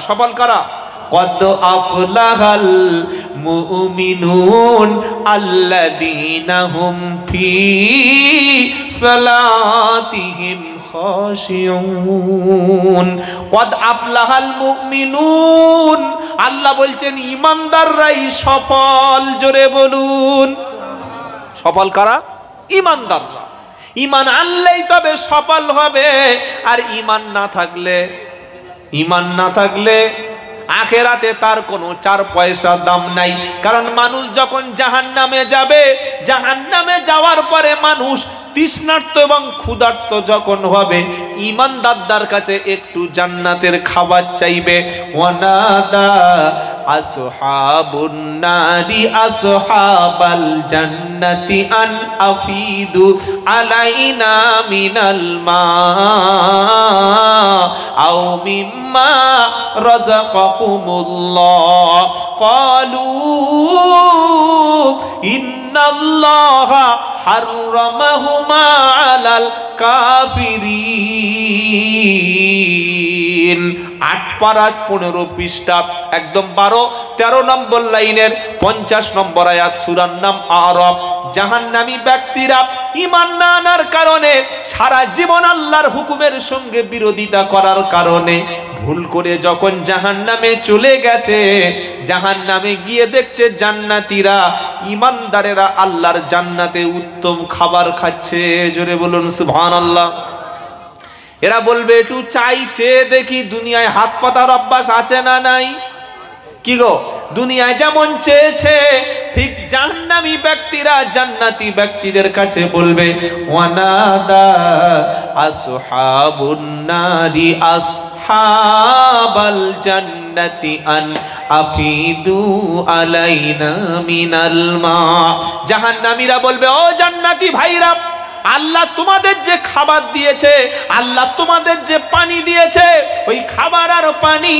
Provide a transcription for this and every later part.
সফল কারা? কদ আফলাহাল মুমিনুন আল্লাযীনা হুম ফি সালাতিহিম খাশিউন। কদ আফলাহাল মুমিনুন, আল্লাহ বলছেন ঈমানদাররাই সফল। জোরে বলুন, সফল কারা? ঈমানদাররা। ঈমান আনলেই তবে সফল হবে। আর ঈমান না থাকলে আখেরাতে তার কোনো 4 পয়সা দাম নাই। কারণ মানুষ যখন জাহান্নামে যাবে, জাহান্নামে যাওয়ার পরে মানুষ তৃষ্ণার্ত এবং ক্ষুধার্ত যখন হবে, ঈমানদারদের কাছে একটু জান্নাতের খাবার চাইবে। ওয়ানাদা আসহাবুন নারি আসহাবাল জান্নাতি আন আফিদু আলাইনা মিনাল মা আও মিম্মা রাযাকাকুমুল্লাহ ক্বালু ইন্নাল্লাহা হাররামাহুমা আলাল কাফিরিন। 8 পারা 15 পৃষ্ঠা, একদম 12-13 নম্বর লাইনের 50 নম্বর আয়াত, সূরার নাম আরাফ। জাহান্নামী ব্যক্তিরা ঈমান না আনার কারণে, সারা জীবন আল্লাহর হুকুমের সঙ্গে বিরোধিতা করার কারণে ভুল করে যখন জাহান্নামে চলে গেছে, জাহান্নামে গিয়ে দেখছে জান্নাতীরা, ঈমানদারেরা আল্লাহর জান্নাতে উত্তম খাবার খাচ্ছে। জোরে বলুন সুবহানাল্লাহ। এরা বলবে একটু চাই চেয়ে দেখি দুনিয়ায় হাত পাতার অভ্যাস আছে না নাই? কি গো, দুনিয়ায় যেমন চেয়েছে ঠিক জাহান্নামী ব্যক্তিরা জান্নাতি ব্যক্তিদের কাছে বলবে ওয়ানাদা আসহাবুন নারি আসহাবাল জান্নাতি আন আফিদু আলাইনা মিনাল মা। জাহান্নামীরা বলবে ও জান্নাতি ভাইরা, আল্লাহ তোমাদের যে খাবার দিয়েছে, আল্লাহ তোমাদের যে পানি দিয়েছে, ওই খাবার আর পানি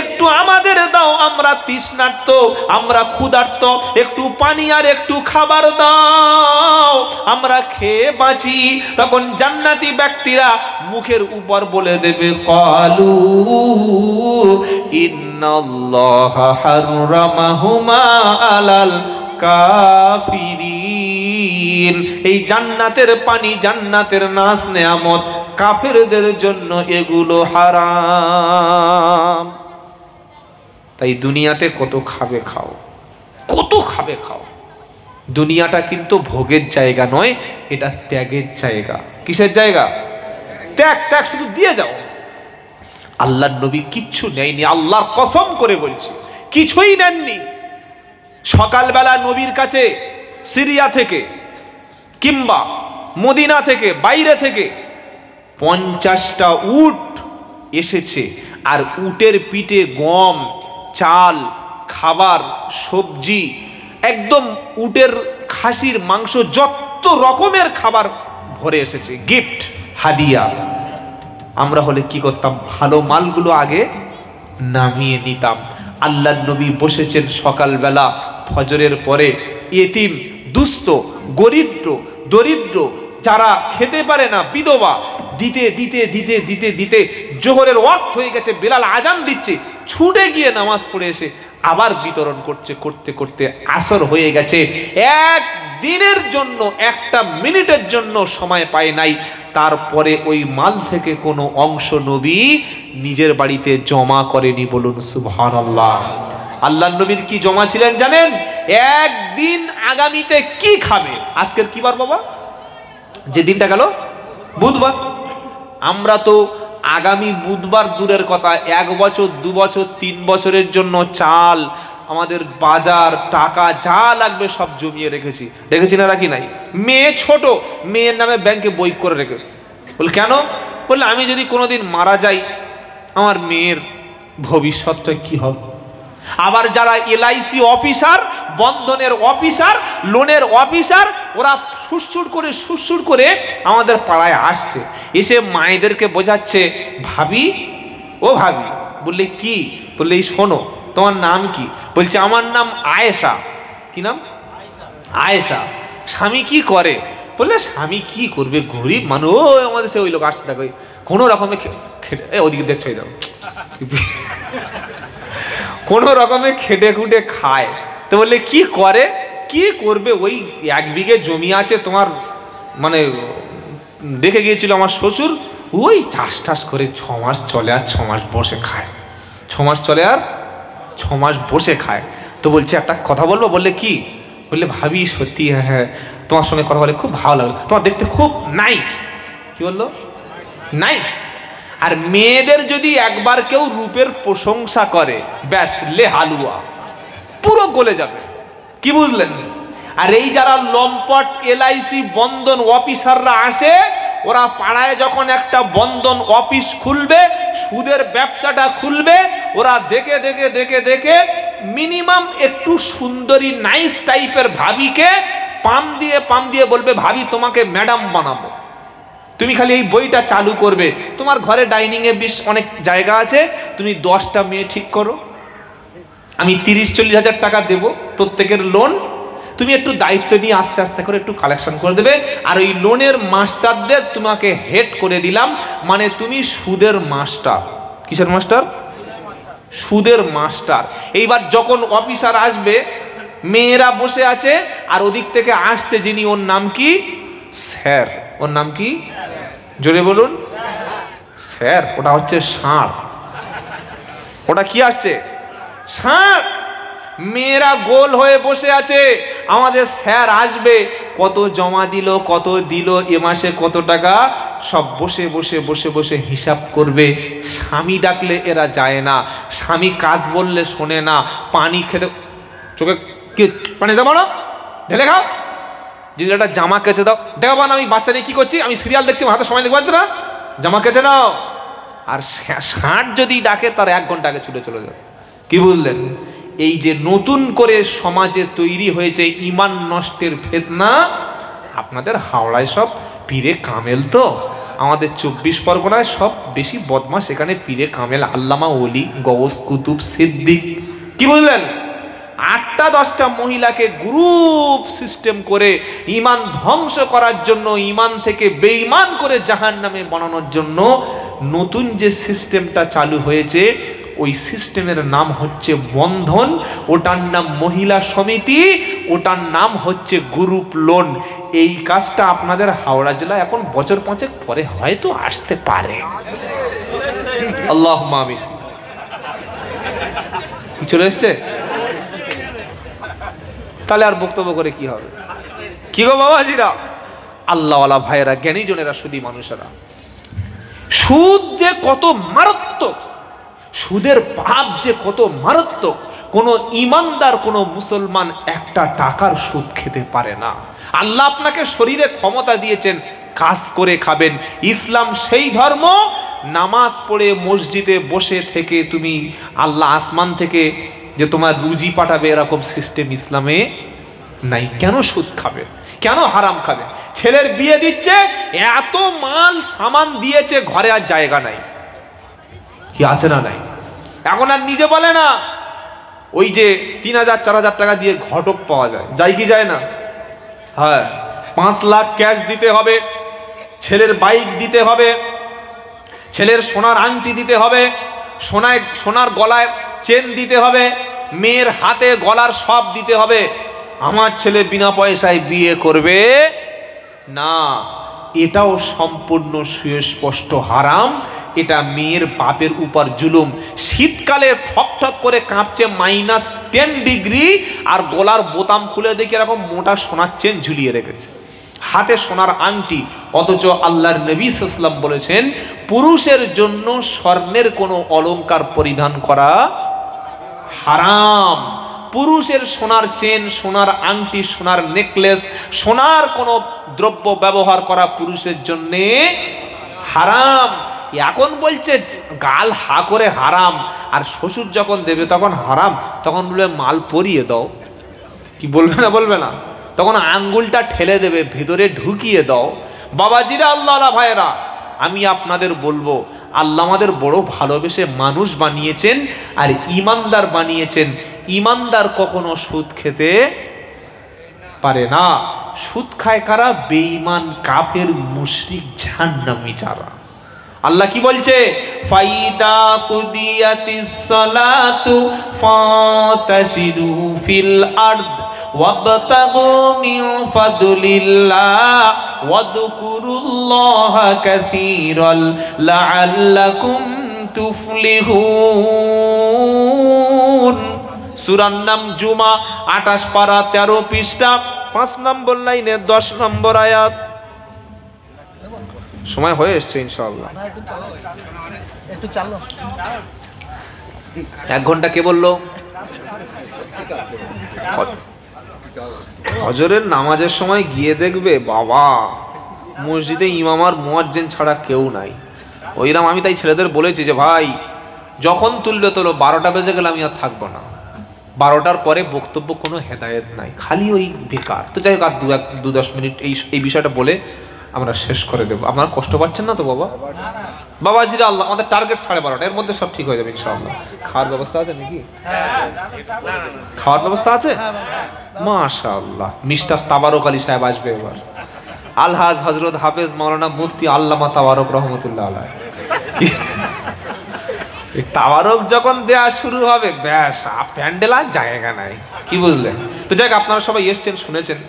একটু আমাদের দাও, আমরা তৃষ্ণার্ত, আমরা ক্ষুধার্ত, একটু পানি আর একটু খাবার দাও, আমরা খেয়ে বাঁচি। তখন জান্নাতি ব্যক্তিরা মুখের উপর বলে দেবে ক্বালু ইন্নাল্লাহা হাররামাহুমা আলাল কাফিরিন। এই জান্নাতের পানি, জান্নাতের নাজ নেয়ামত কাফেরদের জন্য এগুলো হারাম। তাই দুনিয়াতে কত খাবে খাও, কত খাবে খাও। দুনিয়াটা কিন্তু ভোগের জায়গা নয়, এটা ত্যাগের জায়গা। কিসের জায়গা? ত্যাগ। ত্যাগ শুধু দিয়ে যাও। আল্লাহর নবী কিচ্ছু নেয়নি, আল্লাহর কসম করে বলছি, কিছুই নেননি। সকালবেলা নবীর কাছে সিরিয়া থেকে কিংবা মদিনা থেকে, বাইরে থেকে 50টা উট এসেছে। আর উটের পিঠে গম, চাল, খাবার, সবজি, একদম উটের খাসির মাংস, যত রকমের খাবার ভরে এসেছে, গিফট, হাদিয়া। আমরা হলে কি করতাম? ভালো মালগুলো আগে নামিয়ে নিতাম। আল্লাহর নবী বসেছেন সকালবেলা ফজরের পরে, এতিম, দুস্থ, দরিদ্র যারা খেতে পারে না, বিধবা, দিতে দিতে দিতে দিতে দিতে জোহরের ওয়াক্ত হয়ে গেছে, বেলাল আজান দিচ্ছে, ছুটে গিয়ে নামাজ পড়ে এসে আবার বিতরণ করছে, করতে করতে আসর হয়ে গেছে। এক দিনের জন্য, একটা মিনিটের জন্য সময় পায় নাই। তারপরে ওই মাল থেকে কোনো অংশ নবী নিজের বাড়িতে জমা করেনি। বলুন সুবহানাল্লাহ। আল্লাহর নবীর কি জমা ছিলেন জানেন? একদিন আগামীতে কি খাবে। আজকের কি বার বাবা? যে দিনটা গেল বুধবার। আমরা তো আগামী বুধবার দূরের কথা, 1 বছর, 2 বছর, 3 বছরের জন্য চাল, আমাদের বাজার, টাকা যা লাগবে সব জমিয়ে রেখেছি না রাখি নাই? মেয়ে ছোট, মেয়ের নামে ব্যাংকে বই করে রেখেছি। বল কেন? বললে আমি যদি কোনোদিন মারা যাই, আমার মেয়ের ভবিষ্যৎটা কি হবে? আবার যারা LIC অফিসার, বন্ধনের অফিসার, লোনের অফিসার, ওরা সুরসুর করে আমাদের পাড়ায় আসছে, এসে মায়েদেরকে বোঝাচ্ছে, ভাবি, ও ভাবি। বললে কি? বললে এই শোনো, তোমার নাম কি? বলছে আমার নাম আয়েশা। কি নাম? আয়েশা। স্বামী কি করে? বললে স্বামী কি করবে, গরিব মানুষ, আমাদের সে ওই লোক আসছে দেখো কোনো রকমে খেটে, ওদিকে দেখছো দাও, কোনো রকমে খেটে খুটে খায়। তো বললে কি করে, কি করবে, ওই 1 বিঘে জমি আছে তোমার, মানে দেখে গিয়েছিল আমার শ্বশুর, ওই চাষ টাস করে 6 মাস চলে আর 6 মাস বসে খায়, 6 মাস চলে আর 6 মাস বসে খায়। তো বলছে একটা কথা বলবো, বললে কি, বললে ভাবি সত্যি হ্যাঁ তোমার সঙ্গে কথা বলে খুব ভালো লাগলো, তোমার দেখতে খুব নাইস। কি বললো, নাইস। আর মেয়েদের যদি একবার কেউ রূপের প্রশংসা করে, ব্যাস লে হালুয়া, পুরো গলে যাবে। কি বুঝলেন? আর এই যারা লম্পট LIC বন্ধন অফিসাররা আসে, ওরা পাড়ায় যখন একটা বন্ধন অফিস খুলবে, সুদের ব্যবসাটা খুলবে, ওরা দেখে দেখে দেখে দেখে মিনিমাম একটু সুন্দরী নাইস টাইপের ভাবিকে পাম দিয়ে বলবে, ভাবি তোমাকে ম্যাডাম বানাবো, তুমি খালি এই বইটা চালু করবে, তোমার ঘরে ডাইনিং এ বেশ অনেক জায়গা আছে, তুমি 10টা মেয়ে ঠিক করো, আমি 30-40 হাজার টাকা দেবো প্রত্যেকের লোন, তুমি একটু দায়িত্ব নিয়ে আস্তে আস্তে করে একটু কালেকশন করে দেবে, আর ওই লোনের মাস্টারদের তোমাকে হেড করে দিলাম, মানে তুমি সুদের মাস্টার। কিসের মাস্টার? সুদের মাস্টার। এইবার যখন অফিসার আসবে, মেয়েরা বসে আছে, আর ওদিক থেকে আসছে যিনি, ওর নাম কি? স্যার। ওর নাম কি? জোরে বলুন। স্যার। ওটা হচ্ছে ষাঁড়। ওটা কি আসছে? ষাঁড়। মেয়েরা গোল হয়ে বসে আছে, আমাদের স্যার আসবে, কত জমা দিল, কত দিল, এ মাসে কত টাকা, সব বসে বসে বসে বসে হিসাব করবে। স্বামী ডাকলে এরা যায় না, স্বামী কাজ বললে শোনে না, পানি খেতে, চোখে কি পানি দেবো না, ঢেলে খাও, যদি একটা জামা কেচে দাও, দেখো না আমি বাচ্চা নিয়ে কি করছি, আমি সিরিয়াল দেখছি, হাতে সময় দেখতে পাচ্ছ না, জামা কেচে নাও। আর ষাঁড় যদি ডাকে, তার 1 ঘন্টা আগে ছুটে চলে যাবে। কি বুঝলেন? এই যে নতুন করে সমাজে তৈরি হয়েছে ইমান নষ্টের ফিতনা, আপনাদের হাওড়ায় সব পীরে কামেল, তো আমাদের 24 পরগনায় সব বেশি বদমাশ এখানে পীরে কামেল, আল্লামা ওলি, গৌস, কুতুব, সিদ্দিক। কি বুঝলেন? 8টা-10টা মহিলাকে গ্রুপ সিস্টেম করে ইমান ধ্বংস করার জন্য, ইমান থেকে বেঈমান করে জাহান্নামে বানানোর জন্য নতুন যে সিস্টেমটা চালু হয়েছে, ওই সিস্টেমের নাম হচ্ছে বন্ধন, ওটার নাম মহিলা সমিতি, ওটার নাম হচ্ছে গ্রুপ লোন। এই কাজটা আপনাদের হাওড়া জেলায় এখন বছর 5 পরে হয়তো আসতে পারে। আল্লাহুম্মা আমিন। চলে এসছে? তাহলে আর বক্তব্য করে কি হবে? কি গো বাবাজিরা, আল্লাহওয়ালা ভাইয়েরা, জ্ঞানী জনেরা, সুদী মানুষেরা, সুদ যে কত মারাত্মক, সুদের পাপ যে কত মারাত্মক, কোন ইমানদার, কোন মুসলমান একটা টাকার সুদ খেতে পারে না। আল্লাহ আপনাকে শরীরে ক্ষমতা দিয়েছেন, কাজ করে খাবেন। ইসলাম সেই ধর্ম, নামাজ পড়ে মসজিদে বসে থেকে তুমি আল্লাহ আসমান থেকে যে তোমার রুজি পাঠাবে, এরকম সিস্টেম ইসলামে নাই। কেন সুদ খাবে, কেন হারাম খাবে? ছেলের বিয়ে দিচ্ছে, এত মাল সামান দিয়েছে, ঘরে আর জায়গা নাই। কি আছে না নাই? এখন আর নিজে বলে না, ওই যে 3000-4000 টাকা দিয়ে ঘটক পাওয়া যায়, যায় কি যায় না? হ্যাঁ, 5 লাখ ক্যাশ দিতে হবে, ছেলের বাইক দিতে হবে, ছেলের সোনার আংটি দিতে হবে, সোনার গলায় চেন দিতে হবে, মেয়ের হাতে গলার সব দিতে হবে। আমার ছেলে বিনা পয়সায় বিয়ে করবে না, এটাও সম্পূর্ণ সুস্পষ্ট হারাম। এটা মেয়ের বাপের উপর জুলুম। শীতকালে ঠক ঠক করে কাঁপছে -10 ডিগ্রি, আর গলার বোতাম খুলে দেখে এরকম মোটা সোনার চেন ঝুলিয়ে রেখেছে, হাতে সোনার আংটি। অথচ আল্লাহর নবী সাল্লাল্লাহু আলাইহি ওয়াসাল্লাম বলেছেন, পুরুষের জন্য স্বর্ণের কোনো অলংকার পরিধান করা হারাম। পুরুষের সোনার চেন, সোনার আংটি, সোনার নেকলেস, সোনার কোনো দ্রব্য ব্যবহার করা পুরুষের জন্য হারাম। এখন বলছে গাল হা করে হারাম, আর শ্বশুর যখন দেবে তখন হারাম, তখন বলবে মাল পরিয়ে দাও। কি বলবে না? বলবে না? তখন আঙ্গুলটা ঠেলে দেবে, ভিতরে ঢুকিয়ে দাও। বাবাজিরা, আল্লাহওয়ালা ভাইয়েরা, আমি আপনাদের বলবো, আল্লাহ আমাদের বড় ভালোবেসে মানুষ বানিয়েছেন আর ইমানদার বানিয়েছেন। ইমানদার কখনো সুদ খেতে পারে না। সুদ খায় কারা? বেঈমান, কাফের, মুশরিক, জাহান্নামী যারা। আল্লাহ কি বলছে? ফাইদা কুদিয়াতিস সালাতু ফাতাশিরু ফিল আরদ ওয়াবতাগু মিন ফাদলিল্লাহ ওয়াযকুরুল্লাহা কাসীরাল লাআল্লাকুম তুফলিহুন। সূরার নাম জুমা, 28 পারা 13 পৃষ্ঠা 5 নম্বর লাইনে 10 নম্বর আয়াত। সময় হয়ে এসছে ইনশাআল্লাহ। একটু চালো। 1 ঘন্টা কে বললো? ফজরের নামাজের সময় গিয়ে দেখবে বাবা মসজিদে ইমাম আর মুয়াজ্জিন ছাড়া কেউ নাই। ওইরাম আমি তাই ছেলেদের বলেছি যে ভাই যখন তুলবে তোলো, 12টা বেজে গেলে আমি আর থাকবো না। 12টার পরে বক্তব্য কোনো হেদায়েত নাই, খালি ওই বেকার। তো যাই হোক, আর 2-10 মিনিট এই বিষয়টা বলে আমরা শেষ করে দেবো। আপনারা কষ্ট পাচ্ছেন না তো বাবা? বাবাজিরা, আল্লাহ আমাদের টার্গেট 12:30, এর মধ্যে সব ঠিক হয়ে যাবে ইনশাআল্লাহ। খাওয়ার ব্যবস্থা আছে নাকি? খাওয়ার ব্যবস্থা আছে মাশাআল্লাহ। মিস্টার তাবারক আলী সাহেব আসবে এবার। আলহাজ হযরত হাফেজ মাওলানা মুফতি আল্লামা তাবারক রহমতুল্লাহ আলাইহি। এই তাবারক যখন দেয়া শুরু হবে ব্যাস প্যান্ডেল আর জায়গা নাই, কি বুঝলেন? তো যাক, আপনারা সবাই এসেছেন, শুনেছেন।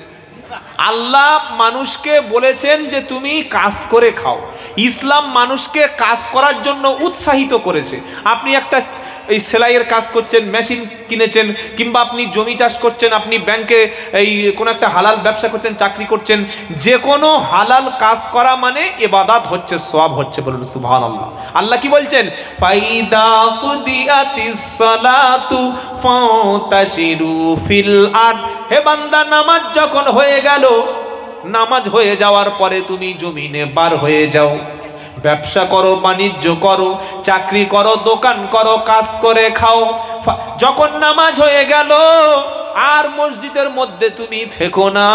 আল্লাহ মানুষকে বলেছেন যে তুমি কাজ করে খাও। ইসলাম মানুষকে কাজ করার জন্য উৎসাহিত করেছে। আপনি একটা এই সেলাইয়ের কাজ করছেন, মেশিন কিনেছেন, কিংবা আপনি জমি চাষ করছেন, আপনি ব্যাংকে এই কোনো একটা হালাল ব্যবসা করছেন, চাকরি করছেন, যে কোনো হালাল কাজ করা মানে ইবাদত হচ্ছে, সওয়াব হচ্ছে। বলুন সুবহানাল্লাহ। আল্লাহ কি বলছেন? ফাইদা কুদিয়াতিস সালাতু ফাতাশিরু ফিল আরদ। হে বান্দা, নামাজ যখন হয়ে গেল, নামাজ হয়ে যাওয়ার পরে তুমি জমিনে বার হয়ে যাও। ব্যবসা করো, বাণিজ্য করো, চাকরি করো, দোকান করো, কাজ করে খাও। যখন নামাজ হয়ে গেল আর মসজিদের মধ্যে তুমি থেকো না।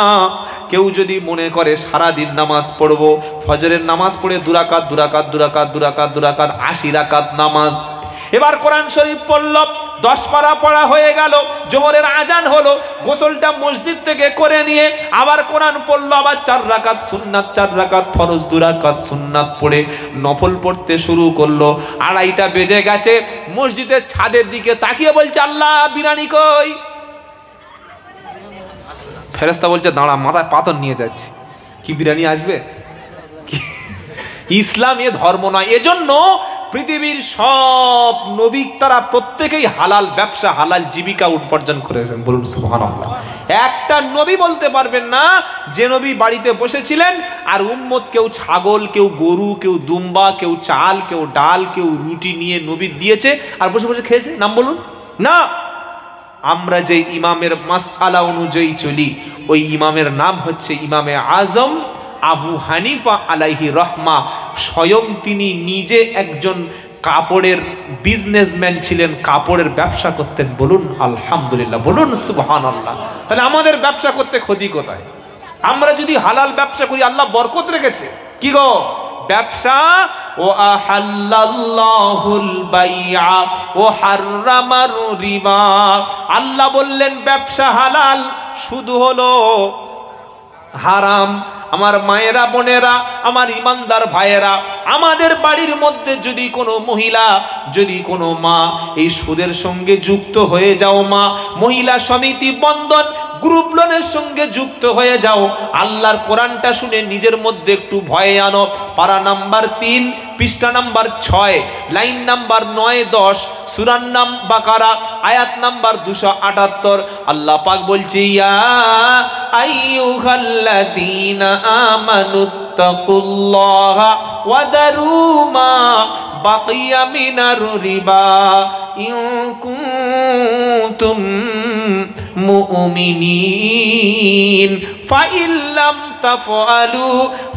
কেউ যদি মনে করে সারাদিন নামাজ পড়বো, ফজরের নামাজ পড়ে 2 রাকাত 2 রাকাত 2 রাকাত 2 রাকাত 2 রাকাত 80 রাকাত নামাজ। এবার কোরআন শরীফ পড়ল, 10 পারা পড়া হয়ে গেল, জোহরের আজান হলো, গোসলটা মসজিদ থেকে করে নিয়ে আবার কোরআন পড়লো, আবার 4 রাকাত সুন্নাত, 4 রাকাত ফরজ, 2 রাকাত সুন্নাত পড়ে নফল পড়তে শুরু করলো। 2:30টা বেজে গেছে। মসজিদের ছাদের দিকে তাকিয়ে বলছে, আল্লাহ বিরিয়ানি কই? ফেরেশতা বলছে, দাঁড়া, মাথায় পাথর নিয়ে যাচ্ছি। কি বিরিয়ানি আসবে? ইসলাম এ ধর্ম নয়। এজন্য পৃথিবীর সব নবী তারা প্রত্যেকেই হালাল ব্যবসা, হালাল জীবিকা উপার্জন করেছেন। বলুন সুবহানাল্লাহ। একটা নবী বলতে পারবেন না যে নবী বাড়িতে বসেছিলেন আর উম্মত কেউ ছাগল, কেউ গরু, কেউ দুম্বা, কেউ চাল, কেউ ডাল, কেউ রুটি নিয়ে নবী দিয়েছে আর বসে বসে খেয়েছে। নাম বলুন না। আমরা যে ইমামের মাসআলা অনুযায়ী চলি, ওই ইমামের নাম হচ্ছে ইমামে আজম আবু হানিফা আলাইহি রহমা। স্বয়ং তিনি নিজে একজন কাপড়ের বিজনেসম্যান ছিলেন, কাপড়ের ব্যবসা করতেন। বলুন আলহামদুলিল্লাহ, বলুন সুবহানাল্লাহ। তাহলে আমাদের ব্যবসা করতে ক্ষতি কোথায়? আমরা যদি হালাল ব্যবসা করি, আল্লাহ বরকত রেখেছে। কি গো? ব্যবসা। ও আহাল্লাল্লাহুল বাইআ ও হাররামার রিবা। আল্লাহ বললেন ব্যবসা হালাল, শুধু হলো হারাম। আমার মায়েরা, বোনেরা, আমার ইমানদার ভাইয়েরা, আমাদের বাড়ির মধ্যে যদি কোনো মহিলা, যদি কোনো মা এই সুদের সঙ্গে যুক্ত হয়ে যাও, মা মহিলা সমিতি, বন্ধন, গ্রুপ লোনের সঙ্গে যুক্ত হয়ে যাও, আল্লাহর কোরআনটা শুনে নিজের মধ্যে একটু ভয়ে আনো। পারা নাম্বার 3, পৃষ্ঠা নাম্বার 6, লাইন নাম্বার 9-10, সূরা নাম বাকারা, আয়াত নাম্বার 278। আল্লাহ পাক বলছে, ইয়া আইয়ুহাল্লাযীনা আমানুত্তাকুল্লাহা ওয়া দারু মা বাকিয়া মিনার রিবা ইন কুনতুম মুমিনিন ফাইল্লাম তাফআলু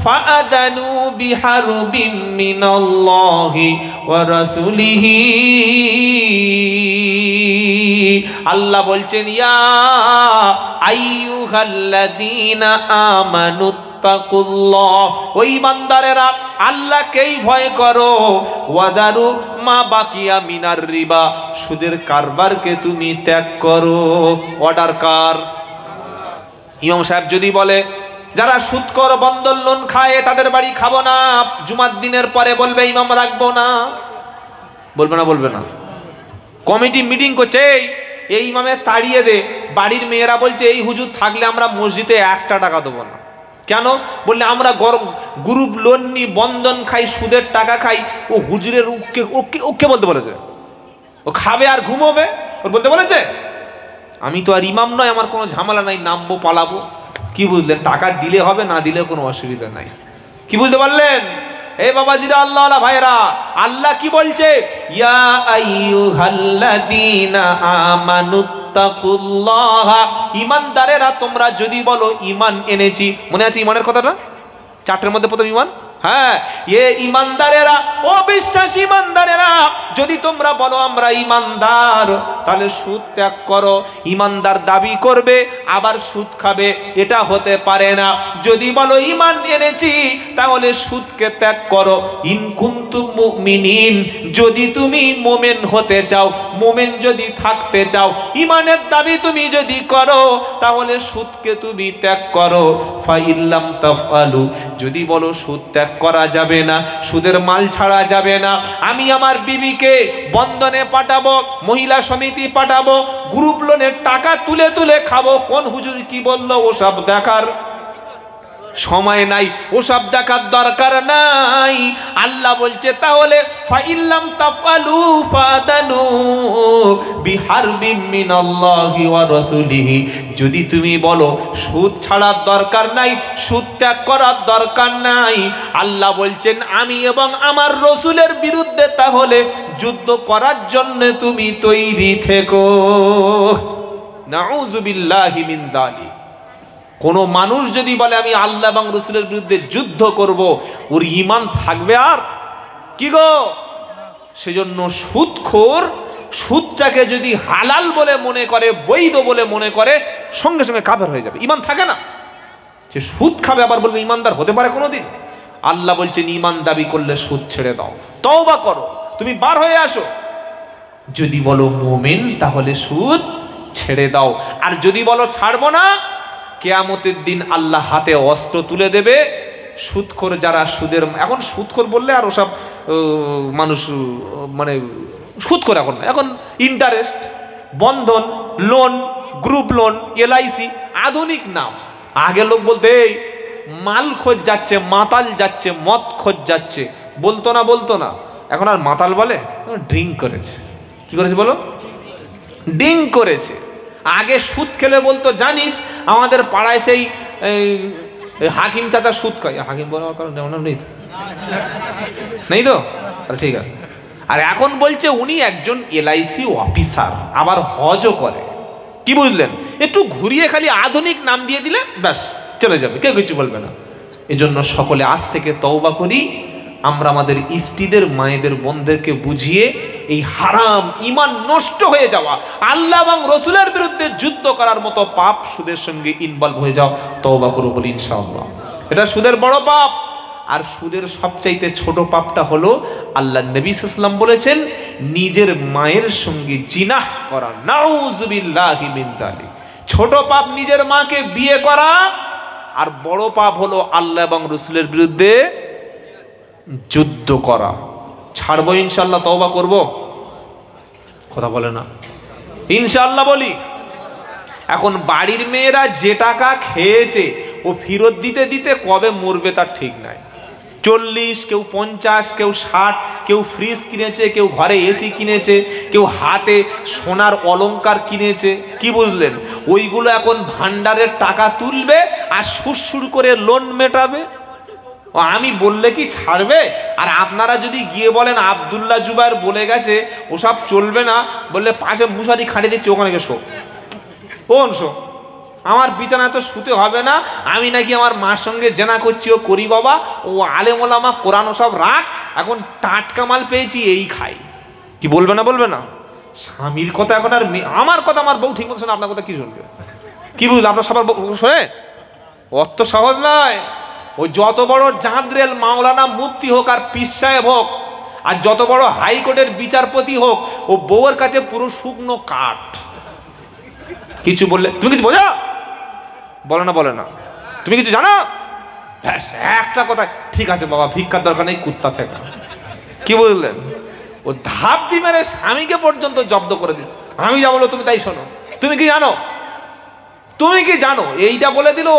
ফাআদানু বিহারবিম মিনাল্লাহি ওয়া রাসূলিহি। আল্লাহ বলছেন, ইয়া আইয়ুহাল্লাযীনা আমানুত্তাকুল্লাহ, ওই বান্দারেরা আল্লাহকেই ভয় করো। ওয়াদারু মা বাকিয়া মিনার রিবা, সুদের কারবারকে তুমি ত্যাগ করো। অর্ডার কার? ইমাম সাহেব যদি বলে যারা সুদখোর বন্ধন লোন খায় তাদের বাড়ি খাবো না, জুমার দিনের পরে বলবে ইমাম রাখবো না, বলবে না? বলবে না? কমিটি মিটিং করছে, এই ইমামের তাড়িয়ে দে। বাড়ির মেয়েরা বলছে এই হুজুর থাকলে আমরা মসজিদে 1 টাকা দেবো না। কেন? বললে আমরা গ্রুপ লোন নি, বন্ধন খাই, সুদের টাকা খাই। ও হুজুরের ওকে বলতে বলেছে? ও খাবে আর ঘুমোবে, ওর বলতে বলেছে? আমি তো আর ইমাম নয়, আমার কোনো ঝামেলা নাই, নামবো পালাবো। কি বুঝলেন? টাকা দিলে হবে, না দিলে কোনো অসুবিধা নাই। কি বুঝতে পারলেন? এ বাবাজিরা, আল্লাহওয়ালা ভাইরা, আল্লাহ কি বলছে? ইয়া আইয়ুহাল্লাযীনা আমানুত্তাকুল্লাহ, ঈমানদারেরা তোমরা যদি বলো ঈমান এনেছি। মনে আছে ঈমানের কথাটা? 4টের মধ্যে প্রথম ঈমান। হ্যাঁ, এ ঈমানদারেরা, ও বিশ্বাস ঈমানদারেরা, যদি তোমরা বলো আমরা ঈমানদার, তাহলে সুদ ত্যাগ করো। ঈমানদার দাবি করবে আবার সুদ খাবে, এটা হতে পারে না। যদি বলো ঈমান এনেছি, তাহলে সুদকে ত্যাগ করো। ইন কুনতুম মুমিনিন, যদি তুমি মুমিন হতে চাও, মুমিন যদি থাকতে চাও, ঈমানের দাবি তুমি যদি করো, তাহলে সুদকে তুমি ত্যাগ করো। ফাইল্লাম তাফআলু, যদি বলো সুদ ত্যাগ করা যাবে না, সুদের মাল ছাড়া যাবে না, আমি আমার বিবিকে বন্ধনে পাঠাবো, মহিলা সমিতি পাঠাবো, গ্রুপ লোনের টাকা তুলে তুলে খাবো, কোন হুজুর কি বললো ওসব দেখার সময় নাই, ওসব দেখার দরকার নাই। আল্লাহ বলছে তাহলে ফাইল্লাম তাফআলু ফাদানু বিহারবিম মিনাল্লাহি ওয়া রাসূলিহি, যদি তুমি বলো সুদ ছাড়ার দরকার নাই, সুদ ত্যাগ করার দরকার নাই, আল্লাহ বলছেন আমি এবং আমার রসুলের বিরুদ্ধে তাহলে যুদ্ধ করার জন্য তুমি তৈরি থেকো। নাউযু বিল্লাহি মিন যালিক। কোন মানুষ যদি বলে আমি আল্লাহ এবং রসুলের বিরুদ্ধে যুদ্ধ করব, ওর ঈমান থাকবে আর কি গো? সেজন্য সুদখোর সুদটাকে যদি হালাল বলে মনে করে, বৈধ বলে মনে করে, সঙ্গে সঙ্গে কাফের হয়ে যাবে, ঈমান থাকে না। সে সুদ খাবে আবার বলবে ঈমানদার হতে পারে কোনোদিন? আল্লাহ বলছেন ঈমান দাবি করলে সুদ ছেড়ে দাও, তওবা করো, তুমি বার হয়ে আসো। যদি বলো মুমিন, তাহলে সুদ ছেড়ে দাও। আর যদি বলো ছাড়বো না, কিয়ামতের দিন আল্লাহ হাতে অস্ত্র তুলে দেবে। সুদখোর যারা সুদের, এখন সুদখোর বললে আর ওসব মানুষ মানে সুদখোর এখন না, এখন ইন্টারেস্ট, বন্ধন, লোন, গ্রুপ লোন, LIC, আধুনিক নাম। আগে লোক বলতে এই মাল খোঁজ যাচ্ছে, মাতাল যাচ্ছে, মদ খোঁজ যাচ্ছে, বলতো না? বলতো না? এখন আর মাতাল বলে, ড্রিঙ্ক করেছে। কি করেছে বলো? ড্রিঙ্ক করেছে। আগে সুদ খেলে বলতো জানিস আমাদের পাড়ায় সেই হাকিম চাচা সুদ খায়। হাকিম বলার কারণ নেই তো, ঠিক আছে। আর এখন বলছে উনি একজন LIC অফিসার, আবার হজও করে। কি বুঝলেন? একটু ঘুরিয়ে খালি আধুনিক নাম দিয়ে দিলে ব্যাস চলে যাবে, কেউ কিছু বলবে না। এজন্য সকলে আজ থেকে তওবা করি, আমরা আমাদের স্ত্রীদের, মায়েদের, বোনদেরকে বুঝিয়ে এই হারাম, ঈমান নষ্ট হয়ে যাওয়া, আল্লাহ এবং রসুলের বিরুদ্ধে যুদ্ধ করার মতো পাপ, সুদের সঙ্গে ইনভলভ হয়ে যাও, তওবা করো বলি ইনশাআল্লাহ। এটা সুদের বড় পাপ। আর সুদের সবচাইতে ছোট পাপটা হলো, আল্লাহ নবী সাল্লাল্লাহু আলাইহি ওয়াসাল্লাম বলেছেন, নিজের মায়ের সঙ্গে জিনাহ করা। নাউযু বিল্লাহি মিন যালিক। ছোট পাপ নিজের মাকে বিয়ে করা, আর বড় পাপ হলো আল্লাহ এবং রসুলের বিরুদ্ধে যুদ্ধ করা। ছাড়বো ইনশাআল্লাহ, তওবা করব? কথা বলে না ইনশাআল্লাহ বলি। এখন বাড়ির মেয়েরা যে টাকা খেয়েছে ও ফেরত দিতে দিতে কবে মরবে তার ঠিক নাই। 40, কেউ 50, কেউ 60, কেউ ফ্রিজ কিনেছে, কেউ ঘরে AC কিনেছে, কেউ হাতে সোনার অলংকার কিনেছে। কি বুঝলেন? ওইগুলো এখন ভান্ডারের টাকা তুলবে আর সুরসুর করে লোন মেটাবে। ও আমি বললে কি ছাড়বে? আর আপনারা যদি গিয়ে বলেন আব্দুল্লাহ জুবায়ের বলে গেছে ওসব চলবে না, বললে পাশে মুশারি খাটিয়ে দিচ্ছি, ওখানে গিয়ে শো, কোন শো, আমার বিছানায় তো শুতে হবে না, আমি নাকি আমার মার সঙ্গে জেনা করছি, ও করি বাবা, ও আলেম ওলামা কোরআন ওসব রাখ, এখন টাটকা মাল পেয়েছি এই খাই। কি বলবে না? বলবে না? স্বামীর কথা এখন আর আমার কথা আমার বউ ঠিক মতো শোনে, আপনার কথা কি শুনবে? কি বুঝলো? আপনার সবার শোনে? অত সহজ নয়। ওই যত বড় জাঁদরেল মাওলানা মুফতি হোক আর পীর সাহেব হোক, আর যত বড় হাইকোর্টের বিচারপতি হোক, ও বউয়ের কাছে পুরো শুকনো কাঠ। কিছু বললে তুমি কিছু বোঝা? বলে না বলে না? তুমি কিছু জানো? ব্যাস একটা কথা, ঠিক আছে বাবা ভিক্ষার দরকার নেই, কুত্তা ফেকা। কি বললেন? ও ধাপ দি মেরে স্বামীকে পর্যন্ত জব্দ করে দিচ্ছে। আমি যা বলো তুমি তাই শোনো। তুমি কি জানো? তুমি কি জানো? এইটা বলে দিল।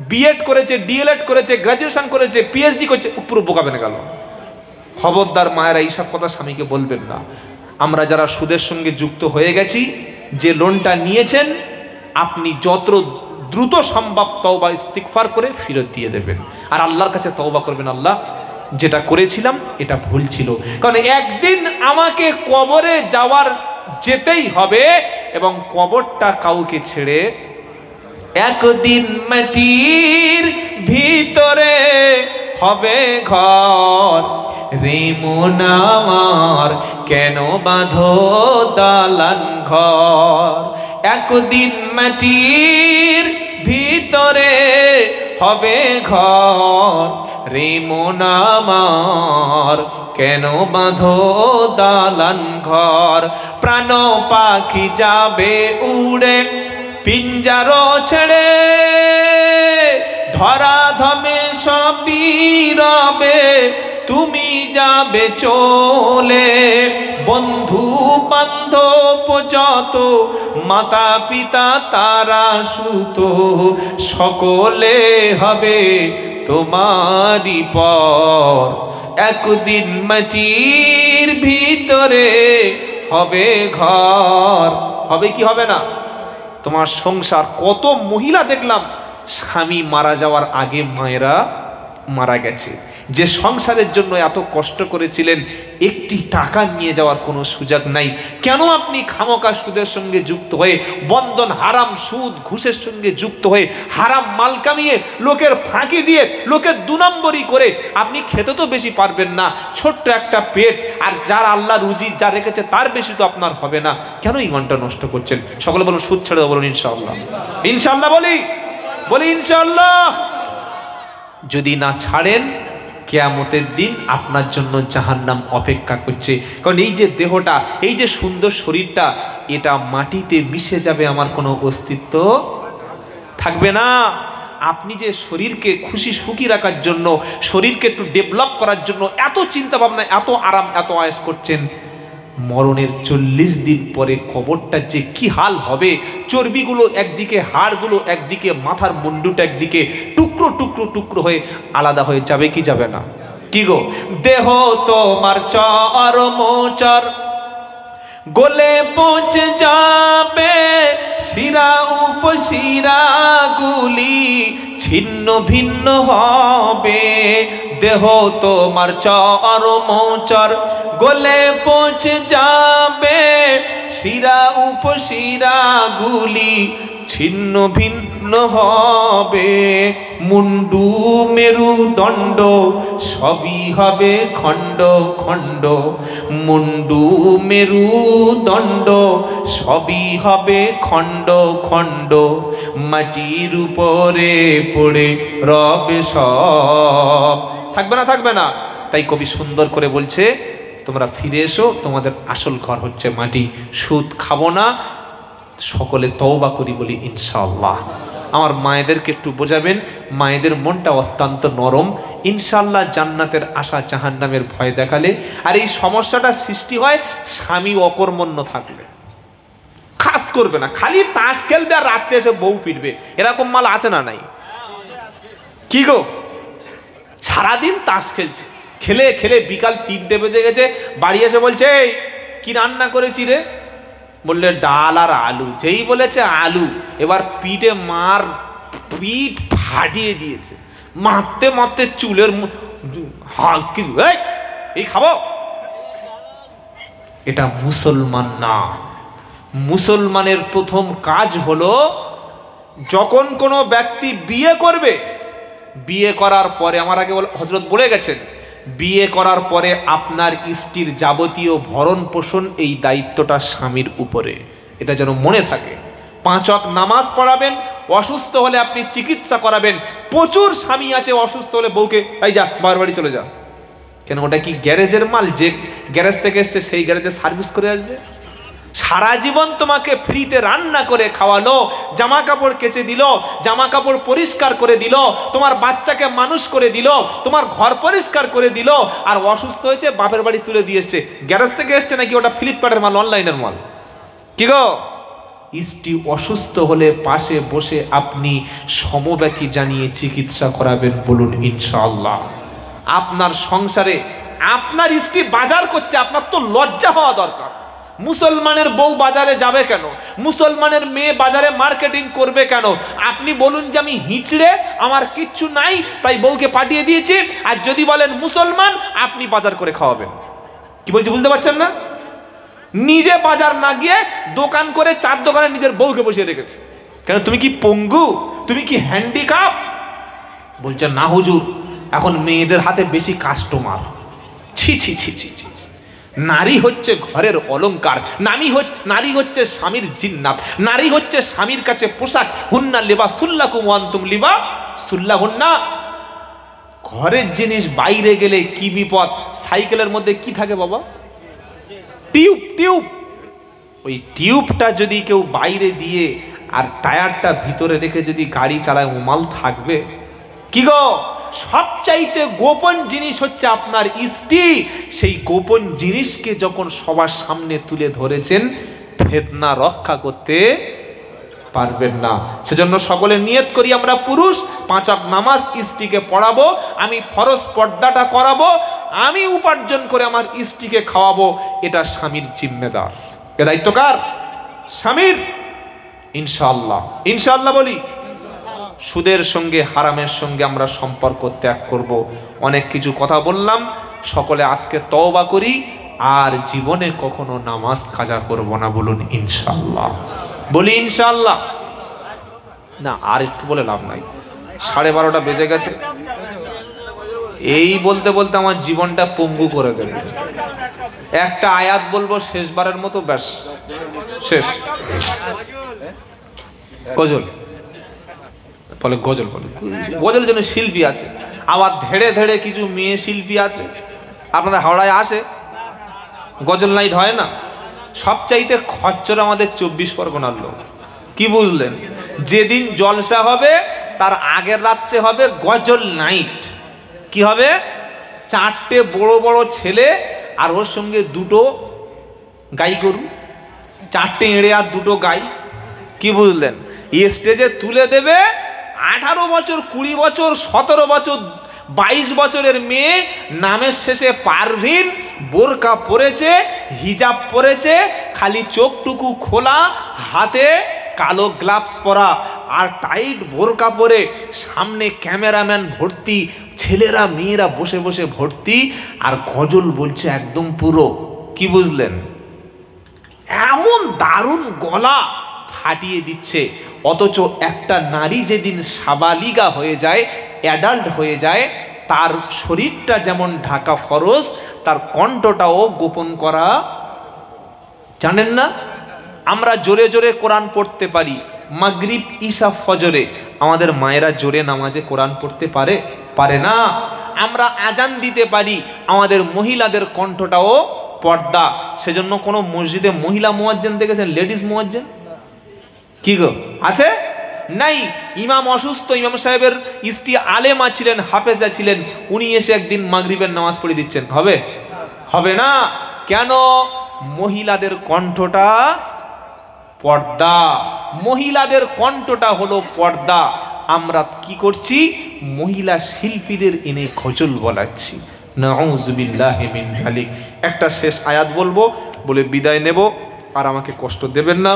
বিএড করেছে, ডিএলএড করেছে, গ্রাজুয়েশন করেছে, পিএইচডি করেছে, পুরো বোকা বেনে গেল। খবরদার মায়েরা এইসব কথা স্বামীকে বলবেন না। আমরা যারা সুদের সঙ্গে যুক্ত হয়ে গেছি, যে লোনটা নিয়েছেন আপনি যত দ্রুত সম্ভব তওবা ইস্তিগফার করে ফেরত দিয়ে দেবেন, আর আল্লাহর কাছে তওবা করবেন, আল্লাহ যেটা করেছিলাম এটা ভুল ছিল। কারণ একদিন আমাকে কবরে যাওয়ার যেতেই হবে, এবং কবরটা কাউকে ছেড়ে, একদিন মাটির ভিতরে হবে ঘর, রে মন আমার কেন বাঁধো দালান ঘর। একদিন মাটির ভিতরে হবে ঘর, রে মন আমার কেন বাঁধো দালান ঘর। প্রাণ পাখি যাবে উড়ে পিঞ্জার ছেড়ে, ধরা ধমে সবই রবে তুমি যাবে চলে। বন্ধু বান্ধব যত মাতা পিতা তারা সুত, সকলে হবে তোমারই পর। একদিন মাটির ভিতরে হবে ঘর। হবে কি হবে না? তোমার সংসার, কত মহিলা দেখলাম স্বামী মারা যাওয়ার আগে মায়েরা মারা গেছে, যে সংসারের জন্য এত কষ্ট করেছিলেন, একটি টাকা নিয়ে যাওয়ার কোনো সুযোগ নাই। কেন আপনি খামোকা সুদের সঙ্গে যুক্ত হয়ে, বন্ধন হারাম সুদ ঘুষের সঙ্গে যুক্ত হয়ে, হারাম মাল কামিয়ে, লোকের ফাঁকি দিয়ে, লোকের 2 নম্বরই করে আপনি খেতে তো বেশি পারবেন না, ছোট্ট একটা পেট, আর যার আল্লাহ রুজি যা রেখেছে তার বেশি তো আপনার হবে না, কেন ইমানটা নষ্ট করছেন? সকলে বলুন সুদ ছেড়ে দেবো, বলুন ইনশাআল্লাহ। ইনশাআল্লাহ বলি ইনশাআল্লাহ। যদি না ছাড়েন, কিয়ামতের দিন আপনার জন্য জাহান্নাম অপেক্ষা করছে। কারণ এই যে দেহটা, এই যে সুন্দর শরীরটা, এটা মাটিতে মিশে যাবে, আমার কোনো অস্তিত্ব থাকবে না। আপনি যে শরীরকে খুশি সুখী রাখার জন্য, শরীরকে একটু ডেভেলপ করার জন্য এত চিন্তা ভাবনা, এত আরাম, এত আয়েশ করছেন, মরণের 40 দিন পরে কবরটা যে কি হাল হবে, চর্বিগুলো একদিকে, হাড়গুলো একদিকে, মাথার মুন্ডুটা একদিকে, টুকরো টুকরো টুকরো হয়ে আলাদা হয়ে যাবে কি যাবে না? কি গো, দেহ তোমার চরমোচর গলে পৌঁছে যাবে, শিরা উপশিরা গুলি ছিন্ন ভিন্ন হবে। দেহ তোমার চরমোচর গলে পৌঁছে যাবে, শিরা উপশিরা গুলি ছিন্ন ভিন্ন হবে। মুন্ডু মেরুদণ্ড সবই হবে খণ্ড খণ্ড, মুন্ডু মেরুদণ্ড সবই হবে খণ্ড খণ্ড। মাটির উপরে পড়ে রবে সব। থাকবে না? থাকবে না। তাই কবি সুন্দর করে বলছে, তোমরা ফিরে এসো, তোমাদের আসল ঘর হচ্ছে মাটি। সুদ খাবো না, সকলে তওবা করি বলি ইনশাআল্লাহ। আমার মায়েদেরকে একটু বোঝাবেন, মায়েদের মনটা অত্যন্ত নরম। ইনশাআল্লাহ জান্নাতের আশা, জাহান্নামের ভয় দেখালে। আর এই সমস্যাটা সৃষ্টি হয় স্বামী অকর্মণ্য থাকলে। খাস করবে না, খালি তাস খেলবে আর রাত্রে এসে বউ পিটবে, এরকম মাল আছে না নাই? কি গো, সারাদিন তাস খেলছে, খেলে খেলে বিকাল 3টে বেজে গেছে, বাড়ি এসে বলছে এই কি রান্না করেছি রে? বললে ডাল আর আলু। যেই বলেছে আলু, এবার পিঠে মার, পিঠ ফাটিয়ে দিয়েছে, মারতে মারতে চুলের এই খাবো। এটা মুসলমান না। মুসলমানের প্রথম কাজ হলো, যখন কোনো ব্যক্তি বিয়ে করবে, বিয়ে করার পরে, আমার আগে হযরত বলে গেছেন, বিয়ে করার পরে আপনার স্ত্রীর যাবতীয় ভরণ পোষণ, এই দায়িত্বটা স্বামীর উপরে। এটা যেন মনে থাকে। 5 ওয়াক্ত নামাজ পড়াবেন, অসুস্থ হলে আপনি চিকিৎসা করাবেন। প্রচুর স্বামী আছে অসুস্থ হলে বউকে এই যা বাবার বাড়ি চলে যা। কেন, ওটা কি গ্যারেজের মাল? যে গ্যারেজ থেকে এসছে সেই গ্যারেজে সার্ভিস করে আসবে? সারা জীবন তোমাকে ফ্রিতে রান্না করে খাওয়ালো, জামা কাপড় কেচে দিল, জামা কাপড় পরিষ্কার করে দিল, তোমার বাচ্চাকে মানুষ করে দিল, তোমার ঘর পরিষ্কার করে দিল, আর অসুস্থ হয়েছে বাপের বাড়ি তুলে দিয়ে এসছে। গ্যারেজ থেকে এসছে নাকি ওটা ফ্লিপকার্টের মাল, অনলাইনের মাল? কি গো, স্ত্রী অসুস্থ হলে পাশে বসে আপনি সমব্যথী জানিয়ে চিকিৎসা করাবেন, বলুন ইনশাআল্লাহ। আপনার সংসারে আপনার স্ত্রী বাজার করছে, আপনার তো লজ্জা হওয়া দরকার। মুসলমানের বউ বাজারে যাবে কেন? মুসলমানের মেয়ে বাজারে মার্কেটিং করবে কেন? আপনি বলুন যে আমি হিচড়ে, আমার কিচ্ছু নাই, তাই বউকে পাঠিয়ে দিয়েছি। আর যদি বলেন মুসলমান, আপনি বাজার করে খাওয়াবেন। কি বলছি বুঝতে পারছেন না? নিজে বাজার না গিয়ে দোকান করে 4 দোকানে নিজের বউকে বসিয়ে রেখেছে। কেন? তুমি কি পঙ্গু? তুমি কি হ্যান্ডিক্যাপ? বলছে না হুজুর, এখন মেয়েদের হাতে বেশি কাস্টমার। ছি ছি ছি ছি ছি। নারী হচ্ছে ঘরের অলংকার, নারী হচ্ছে স্বামীর জিন্নাত, নারী হচ্ছে স্বামীর কাছে পোশাক। হুন্না লিবাসুল্লাকুম ওয়া আনতুম লিবাসুল্লাহুন্না। ঘরের জিনিস বাইরে গেলে কি বিপদ। সাইকেলের মধ্যে কি থাকে বাবা? টিউব। ওই টিউবটা যদি কেউ বাইরে দিয়ে আর টায়ারটা ভিতরে রেখে যদি গাড়ি চালায়, উমাল থাকবে? কি গো, সবচাইতে গোপন জিনিস হচ্ছে আপনার স্ত্রী। সেই গোপন জিনিসকে যখন সবার সামনে তুলে ধরেছেন, ফিতনা রক্ষা করতে পারবেন না। সেজন্য সকলে নিয়ত করি, আমরা পুরুষ 5 ওয়াক্ত নামাজ স্ত্রীকে পড়াবো, আমি ফরজ পর্দাটা করাবো, আমি উপার্জন করে আমার স্ত্রীকে খাওয়াবো। এটা স্বামীর জিম্মেদার। এ দায়িত্ব কার? স্বামীর। ইনশাআল্লাহ, ইনশাআল্লাহ বলি। সুদের সঙ্গে হারামের সঙ্গে আমরা সম্পর্ক ত্যাগ করব। অনেক কিছু কথা বললাম, সকলে আজকে তওবা করি, আর জীবনে কখনো নামাজ কাজা করব না, বলুন ইনশাআল্লাহ। বলি ইনশাআল্লাহ। না, আর একটু বলে লাভ নাই, 12:30 বেজে গেছে। এই বলতে বলতে আমার জীবনটা পঙ্গু করে দেবে। একটা আয়াত বলবো শেষবারের মতো, ব্যাস শেষ। গজল বলে, গজল বলে, গজল জন্য শিল্পী আছে, আবার ধেড়ে ধেড়ে কিছু মেয়ে শিল্পী আছে। আপনাদের হাওড়ায় আসে গজল নাইট হয় না? সবচাইতে খচ্চর আমাদের 24 পরগনার লোক। কি বুঝলেন? যেদিন জলসা হবে তার আগের রাত্রে হবে গজল নাইট। কি হবে? 4টে বড় বড় ছেলে আর ওর সঙ্গে 2টো গাই গরু, 4টে এঁড়ে আর 2টো গাই। কি বুঝলেন? স্টেজে তুলে দেবে 18 বছর, 20 বছর, 17 বছর, 22 বছরের মেয়ে, নামের শেষে পারভিন, বোরকা পরেছে, হিজাব পরেছে, খালি চোখটুকু খোলা, হাতে কালো গ্লাভস পরা আর টাইট বোরকা পরে, সামনে ক্যামেরাম্যান ভর্তি, ছেলেরা মেয়েরা বসে বসে ভর্তি, আর গজল বলছে একদম পুরো। কি বুঝলেন? এমন দারুণ গলা ফাটিয়ে দিচ্ছে। অথচ একটা নারী যেদিন সাবালিগা হয়ে যায়, অ্যাডাল্ট হয়ে যায়, তার শরীরটা যেমন ঢাকা ফরজ, তার কণ্ঠটাও গোপন করা জানেন না? আমরা জোরে জোরে কোরআন পড়তে পারি, মাগরিব ঈশা ফজরে। আমাদের মায়েরা জোরে নামাজে কোরআন পড়তে পারে না। আমরা আজান দিতে পারি, আমাদের মহিলাদের কণ্ঠটাও পর্দা। সেজন্য কোনো মসজিদে মহিলা মুয়াজ্জিন দেখেছেন? লেডিস মুয়াজ্জিন কি গো আছে? নাই। ইমাম অসুস্থ, ইমাম সাহেবের স্ত্রী আলেমা ছিলেন, হাফেজা ছিলেন, উনি এসে একদিন মাগরিবের নামাজ পড়ে দিচ্ছেন, হবে? হবে না। কেন? মহিলাদের কণ্ঠটা পর্দা, মহিলাদের কণ্ঠটা হলো পর্দা। আমরা কি করছি? মহিলা শিল্পীদের এনে গজল বলাচ্ছি। নাউযুবিল্লাহি মিন যালিক। একটা শেষ আয়াত বলবো, বলে বিদায় নেব, আর আমাকে কষ্ট দেবেন না।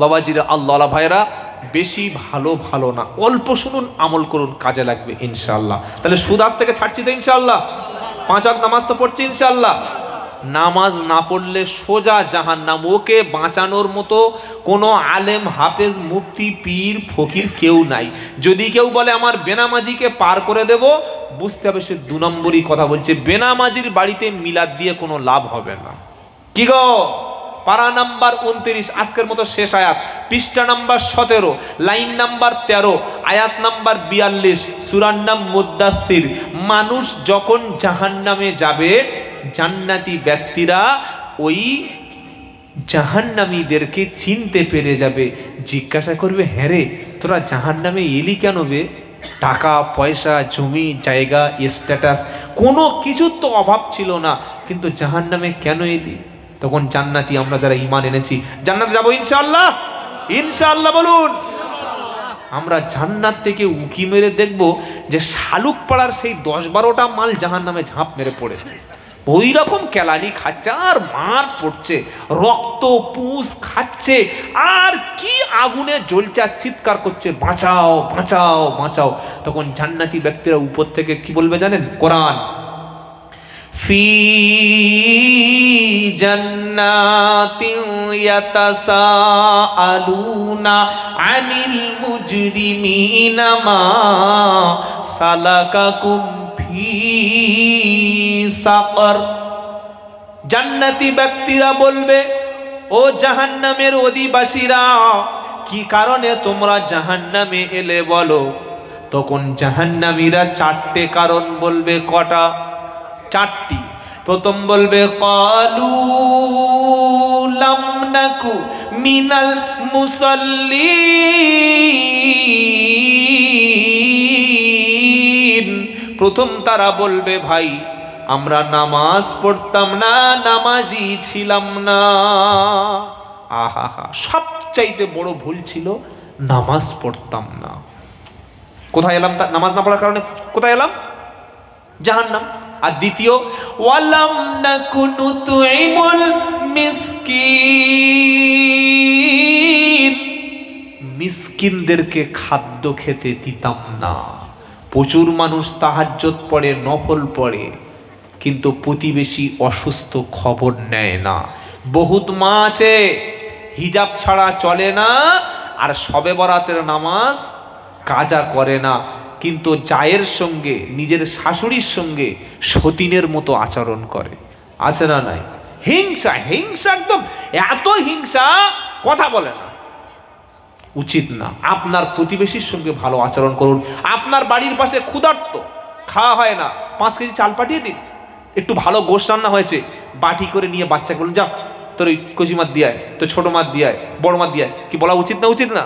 বাবাজিরা, আল্লাহ ভাইরা, বেশি ভালো না, অল্প শুনুন, আমল করুন, কাজে লাগবে ইনশাআল্লাহ। তাহলে সুদ আজ থেকে ছাড়ছি তো ইনশাআল্লাহ? 5 ওয়াক্ত নামাজ তো পড়ছি ইনশাআল্লাহ। নামাজ না পড়লে সোজা জাহান্নাম। ওকে বাঁচানোর মতো কোনো আলেম, হাফেজ, মুফতি, পীর, ফকির কেউ নাই। যদি কেউ বলে আমার বেনামাজিকে পার করে দেব, বুঝতে হবে সে 2 নম্বরই কথা বলছে। বেনামাজির বাড়িতে মিলাদ দিয়ে কোনো লাভ হবে না। কি গো? পারা নাম্বার 29, আজকের মতো শেষ আয়াত, পৃষ্ঠা নাম্বার 17, লাইন নাম্বার 13, আয়াত নাম্বার 42, সূরার নাম মুদ্দাসসির। মানুষ যখন জাহান্নামে যাবে, জান্নাতি ব্যক্তিরা ওই জাহান্নামীদেরকে চিনতে পেরে যাবে, জিজ্ঞাসা করবে, হ্যাঁ রে তোরা জাহান্নামে এলি কেন বে? টাকা পয়সা জমি জায়গা স্ট্যাটাস কোনো কিছুর তো অভাব ছিল না, কিন্তু জাহান্নামে কেন এলি? তখন জান্নাতি আমরা যারা ঈমান এনেছি জান্নাতে যাবো ইনশাআল্লাহ, ইনশাআল্লাহ বলুন। আমরা জান্নাত থেকে উকি মেরে দেখবো যে শালুক পাড়ার সেই 10-12টা মাল জাহান্নামে ঝাঁপ মেরে পড়ে ওই রকম কেলানি খাচ্ছে আর মার পড়ছে, রক্ত পুষ খাচ্ছে আর কি আগুনে জ্বলছে আর চিৎকার করছে, বাঁচাও বাঁচাও বাঁচাও। তখন জান্নাতি ব্যক্তিরা উপর থেকে কি বলবে জানেন? কোরআন, ফি জান্নাতিন ইয়াতাসাআলুনা আনিল মুজরিমিনা মা সালাকাকুম ফি সাকর। জান্নাতি ব্যক্তিরা বলবে, ও জাহান্নামের অধিবাসীরা, কি কারণে তোমরা জাহান্নামে এলে বলো? তখন জাহান্নামীরা 4টে কারণ বলবে। কটা? 4টি। প্রথম বলবে, ক্বালু লাম নাকু মিনাল মুসাল্লিন। প্রথম তারা বলবে, ভাই আমরা নামাজ পড়তাম না, নামাজি ছিলাম না। আহা হা, সবচাইতে বড় ভুল ছিল নামাজ পড়তাম না। কোথায় এলাম? নামাজ না পড়ার কারণে কোথায় এলাম? জাহান্নাম। আর দ্বিতীয়, ওয়ালাম নাকুনু তুইমুল মিসকিন, মিসকিনদেরকে খাদ্য খেতে দিতাম না। প্রচুর মানুষ তাহাজ্জুদ পড়ে, নফল পড়ে, কিন্তু প্রতিবেশী অসুস্থ খবর নেয় না। বহুত মা আছে হিজাব ছাড়া চলে না আর শবে বরাতের নামাজ কাজা করে না, কিন্তু জায়ের সঙ্গে নিজের শাশুড়ির সঙ্গে সতীনের মতো আচরণ করে। আছে না নাই? হিংসা, হিংসা, একদম এত হিংসা কথা বলে না, উচিত না। আপনার প্রতিবেশীর সঙ্গে ভালো আচরণ করুন। আপনার বাড়ির পাশে ক্ষুধার্ত, খাওয়া হয় না, 5 কেজি চাল পাঠিয়ে দিন। একটু ভালো গোশ রান্না হয়েছে, বাটি করে নিয়ে বাচ্চাকে বলুন, যা তোর ওই কচি মাছ দিয়ে আয়, তোর ছোট মাছ দিয়ে আয়, বড় মাছ দিয়ে আয়। কি বলা উচিত না? উচিত না?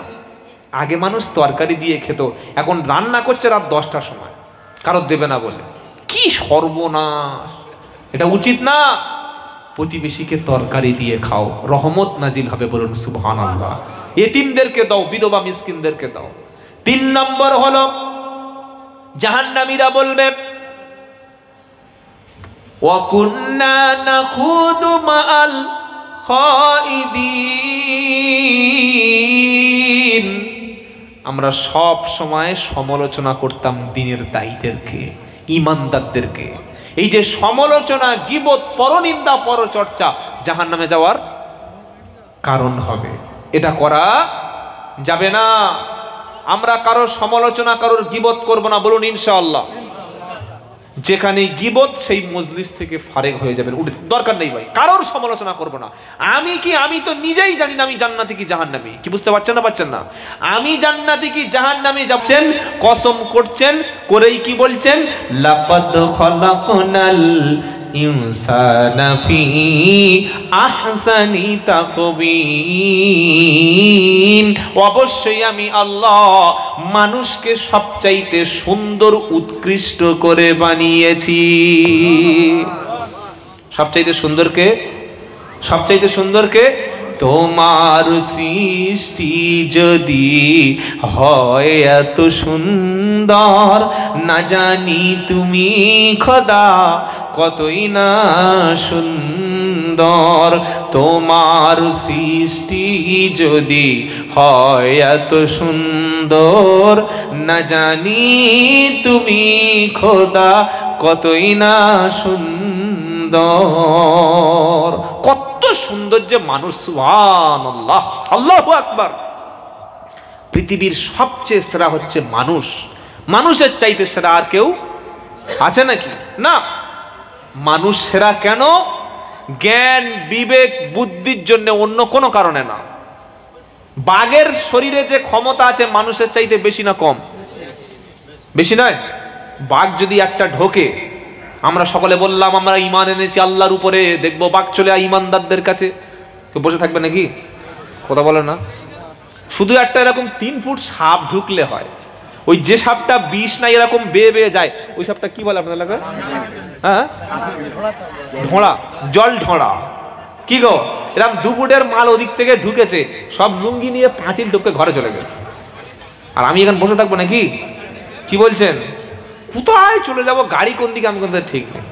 আগে মানুষ তরকারি দিয়ে খেত, এখন রান্না করছে রাত 10টার সময় কারোর দেবে না বলে। কি সর্বনাশ! এটা উচিত না। প্রতিবেশীকে তরকারি দিয়ে খাও, রহমত নাজিল হবে, বলুন সুবহানাল্লাহ। এতিমদেরকে দাও, বিধবা মিসকিনদেরকে দাও। 3 নম্বর হলো, জাহান্নামীরা বলবে, ওয়া কুন্না নাখুদু মাআল খাইদিন, আমরা সব সময় সমালোচনা করতাম দ্বীনের দায়ীদেরকে, ঈমানদারদেরকে। এই যে সমালোচনা, গীবত, পরনিন্দা, পরচর্চা জাহান্নামে যাওয়ার কারণ হবে। এটা করা যাবে না। আমরা কারোর সমালোচনা, কারোর গীবত করব না, বলুন ইনশাআল্লাহ। যেখানে গীবত সেই মজলিস থেকে ফারেক হয়ে যাবেন, দরকার নেই ভাই, কারোর সমালোচনা করব না। আমি তো নিজেই জানি না আমি জান্নাতি কি জাহান্নামী। কি বুঝতে পারছেন না? পারছেন না? আমি জান্নাতি কি জাহান্নামী যাচ্ছেন, কসম করছেন, করেই কি বলছেন? লাকাদ খালাকনাল ইনসানা ফি আহসানি তাকবীন, অবশ্যই আমি আল্লাহ মানুষকে সবচাইতে সুন্দর, উৎকৃষ্ট করে বানিয়েছি। সবচাইতে সুন্দরকে, সবচাইতে সুন্দরকে? তোমার সৃষ্টি যদি হয় এত সুন্দর, না জানি তুমি খোদা কতই না সুন্দর। তোমার সৃষ্টি যদি হয় এত সুন্দর, না জানি তুমি খোদা কতই না সুন্দর। কত সুন্দর যে মানুষ! সুবহানাল্লাহ, আল্লাহু আকবার। পৃথিবীর সবচেয়ে সেরা হচ্ছে মানুষ। মানুষের চাইতে সেরা আর কেউ আছে নাকি? না। মানুষ সেরা কেন? জ্ঞান, বিবেক, বুদ্ধির জন্য, অন্য কোনো কারণে না। বাঘের শরীরে যে ক্ষমতা আছে মানুষের চাইতে বেশি না কম? বেশি নয়? বাঘ যদি একটা ঢোকে, আমরা সকলে বললাম আমরা ঈমান এনেছি আল্লাহর উপরে, দেখবো বাঘ চলে আয় ঈমানদারদের কাছে, তো বসে থাকবে নাকি? কথা বলে না। শুধু একটা এরকম 3 ফুট সাপ ঢুকলে হয়, ওই যে সাপটা বিষ নাই এরকম বেয়ে বেয়ে যায়, ওই সাপটা কি বলে আপনাদের এলাকায়? হ্যাঁ, ঢোঁড়া, জল ঢোঁড়া। কি গো, এরকম 2 ফুটের মাল ওদিক থেকে ঢুকেছে, সব লুঙ্গি নিয়ে পাঁচিল ঢুকে ঘরে চলে গেছে। আর আমি এখানে বসে থাকবো নাকি? কি বলছেন? কোথায় চলে যাব, গাড়ি কোন দিকে আমি কোথায় ঠিক নেই।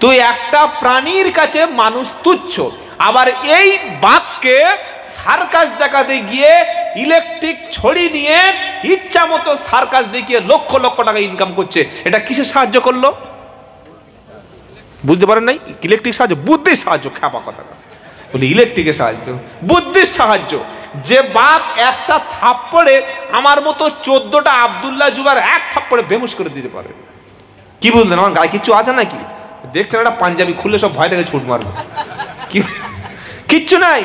তো একটা প্রাণীর কাছে মানুষ তুচ্ছ। আবার এই বাঘকে সার্কাস দেখাতে গিয়ে ইলেকট্রিক ছড়ি নিয়ে ইচ্ছা মতো সার্কাস দেখিয়ে লক্ষ লক্ষ টাকা ইনকাম করছে। এটা কিসের সাহায্য করলো? বুঝতে পারেন নাই? ইলেকট্রিক সাহায্য, বুদ্ধির সাহায্য। খ্যাপা কথা বলি, ইলেকট্রিকের সাহায্য, বুদ্ধির সাহায্য। যে বাঘ একটা থাপ্পড়ে আমার মতো 14টা আব্দুল্লাহ জুবার এক থাপ্পড়ে বেহুশ করে দিতে পারে। কি বুঝলেন? আমার গায়ে কিচ্ছু আছে নাকি? দেখছেন একটা পাঞ্জাবি খুললে সব ভয় থেকে ছুট মারবে। কিচ্ছু নাই,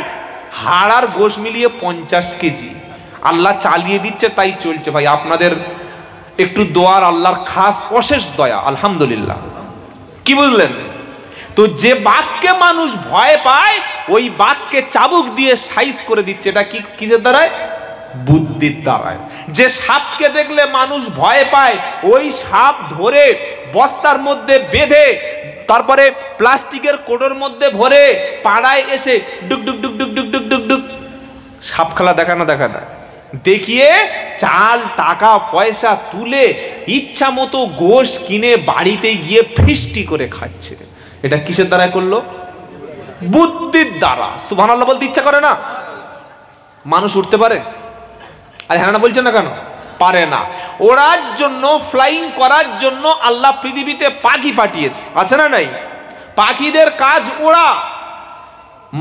হাড় আর গোশ মিলিয়ে 50 কেজি। আল্লাহ চালিয়ে দিচ্ছে, তাই চলছে ভাই। আপনাদের একটু দোয়ার, আল্লাহর খাস অশেষ দয়া, আলহামদুলিল্লাহ। কি বুঝলেন? তো যে বাঘকে মানুষ ভয় পায়, ওই বাঘকে চাবুক দিয়ে সাইজ করে দিচ্ছে। এটা কি কিসের দ্বারায়? বুদ্ধির দ্বারায়। যে সাপকে দেখলে মানুষ ভয় পায়, ওই সাপ ধরে বস্তার মধ্যে বেঁধে তারপরে প্লাস্টিকের কোটোর মধ্যে ভরে পাড়ায় এসে ডুক ডুক ডুক ডুক ডুক ডুক ডুক ডুক সাপ খেলা দেখানো দেখিয়ে চাল টাকা পয়সা তুলে ইচ্ছা মতো গোশ কিনে বাড়িতে গিয়ে ফিস্টি করে খাচ্ছে। এটা কিসের দ্বারা করলো? বুদ্ধির দ্বারা। সুবহানাল্লাহ বলতে ইচ্ছা করে না? মানুষ উঠতে পারে? আর হ্যাঁ না বলছে না কেন? পারে না। ওড়ার জন্য, ফ্লাইং করার জন্য আল্লাহ পৃথিবীতে পাখি পাঠিয়েছে, আছে না নাই? পাখিদের কাজ ওড়া।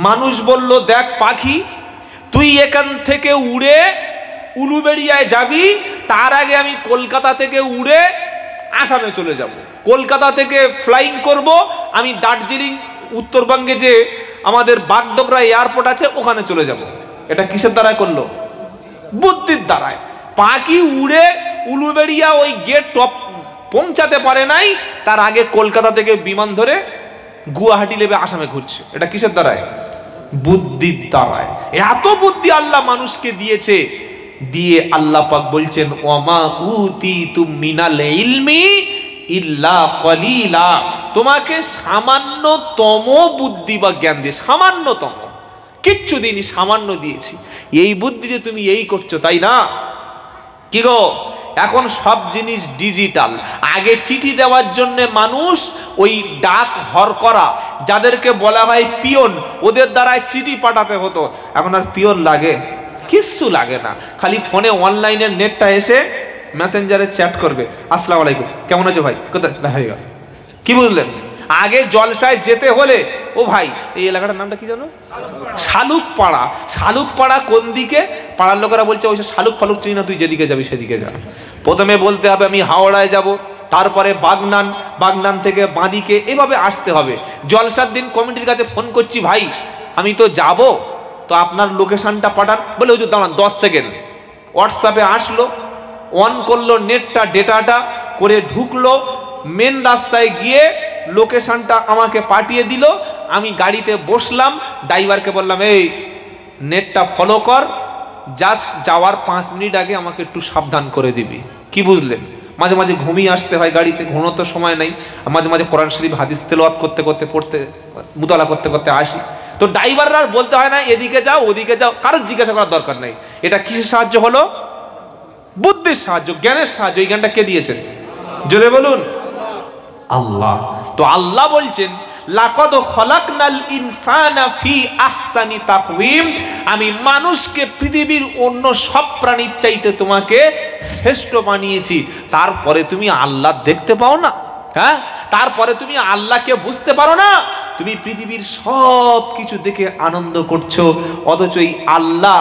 মানুষ বলল, দেখ পাখি, তুই এখান থেকে উড়ে উলুবেড়িয়ায় যাবি, তার আগে আমি কলকাতা থেকে উড়ে আসামে চলে যাব। কলকাতা থেকে ফ্লাইং করব, আমি দার্জিলিং উত্তরবঙ্গে যে আমাদের বাগডোগরা এয়ারপোর্ট আছে ওখানে চলে যাব। এটা কিসের দ্বারায় করলো? বুদ্ধির দ্বারায়। পাখি উড়ে উলুবেড়িয়া ওই গেট টপ পৌঁছাতে পারে নাই, তার আগে কলকাতা থেকে বিমান ধরে গুয়াহাটি লেবে আসামে ঘুরছে। এটা কিসের দ্বারায়? বুদ্ধির দ্বারায়। এত বুদ্ধি আল্লাহ মানুষকে দিয়েছে। দিয়ে আল্লাহ পাক বলছেন, ওয়ামা উতিতুম মিনাল ইলমি ইল্লা কলিলা। তোমাকে সামান্যতম বুদ্ধি বা জ্ঞান দিয়ে, সামান্যতম, কিচ্ছু দিনই, সামান্য দিয়েছি। এই বুদ্ধি দিয়ে তুমি এই করছো, তাই না? কি গো, এখন সব জিনিস ডিজিটাল। আগে চিঠি দেওয়ার জন্য মানুষ ওই ডাক হর করা, যাদেরকে বলা হয় পিয়ন, ওদের দ্বারাই চিঠি পাঠাতে হতো। এখন আর পিয়ন লাগে? কিচ্ছু লাগে না। খালি ফোনে অনলাইনের নেটটা এসে মেসেঞ্জারে চ্যাট করবে, আসসালামু আলাইকুম, কেমন আছো ভাই, কোথায় ভাই। কি বুঝলেন? আগে জলসায় যেতে হলে, ও ভাই এই এলাকাটার নামটা কি জানো? শালুক পাড়া। শালুক পাড়া কোন দিকে? পাড়ার লোকেরা বলছে ওই শালুক ফালুক চিনি না, তুই যেদিকে যাবি সেদিকে যা। প্রথমে বলতে হবে আমি হাওড়ায় যাব, তারপরে বাগনান, বাগনান থেকে বাঁদিকে, এভাবে আসতে হবে। জলসার দিন কমিটির কাছে ফোন করছি, ভাই আমি তো যাব, তো আপনার লোকেশনটা পাঠান। বলে ওই যে দাঁড়ান 10 সেকেন্ড। হোয়াটসঅ্যাপে আসলো, অন করলো নেটটা, ডেটাটা করে ঢুকলো, মেন রাস্তায় গিয়ে লোকেশনটা আমাকে পাঠিয়ে দিল। আমি গাড়িতে বসলাম, ড্রাইভারকে বললাম, এই নেটটা ফলো কর, জাস্ট যাওয়ার 5 মিনিট আগে আমাকে একটু সাবধান করে দিবি। কি বুঝলেন? মাঝে মাঝে ঘুমিয়ে আসতে হয় গাড়িতে, ঘুমোতে সময় নেই। মাঝে মাঝে কোরআন শরীফ হাদিস তেলাওয়াত করতে করতে, পড়তে মুতালা করতে করতে আসি। তো ড্রাইভাররা বলতে হয় না এদিকে যাও ওদিকে যাও, কারোর জিজ্ঞাসা করার দরকার নেই। এটা কিসের সাহায্য হলো? বুদ্ধির সাহায্য, জ্ঞানের সাহায্য। এই জ্ঞানটা কে দিয়েছেন? জোরে বলুন, আল্লাহ। তো আল্লাহ বলছেন, লাকাদ খলাকনাল ইনসানা ফি আহসানি তাকওয়িম। আমি মানুষকে পৃথিবীর অন্য সব প্রাণীর চাইতে তোমাকে শ্রেষ্ঠ বানিয়েছি। তারপরে তুমি আল্লাহ দেখতে পাও না? হ্যাঁ, তারপরে তুমি আল্লাহকে বুঝতে পারো না? তুমি পৃথিবীর সব কিছু দেখে আনন্দ করছো, অথচ এই আল্লাহ,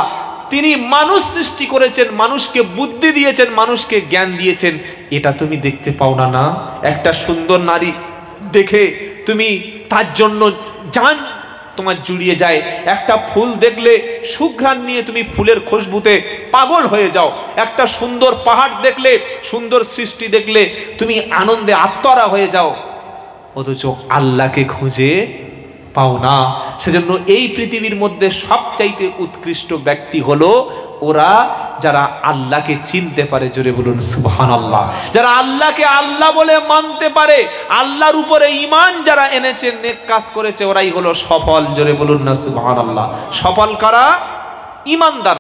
তিনি মানুষ সৃষ্টি করেছেন, মানুষকে বুদ্ধি দিয়েছেন, মানুষকে জ্ঞান দিয়েছেন, এটা তুমি দেখতে পাও না? না, একটা সুন্দর নারী দেখে তুমি তার জন্য জান তোমার জুড়িয়ে যায়। একটা ফুল দেখলে সুঘ্রাণ নিয়ে তুমি ফুলের খুশবুতে পাগল হয়ে যাও। একটা সুন্দর পাহাড় দেখলে, সুন্দর সৃষ্টি দেখলে তুমি আনন্দে আত্মহারা হয়ে যাও। অথচ আল্লাহকে খুঁজে পাও না। সেজন্য এই পৃথিবীর মধ্যে সবচাইতে উৎকৃষ্ট ব্যক্তি হলো ওরা যারা আল্লাহকে চিনতে পারে। জোরে বলুন সুবহানাল্লাহ। যারা আল্লাহকে আল্লাহ বলে মানতে পারে, আল্লাহর উপরে ঈমান যারা এনেছে, নেক কাজ করেছে, ওরাই হলো সফল। জোরে বলুন না সুবহানাল্লাহ। সফল কারা? ঈমানদার।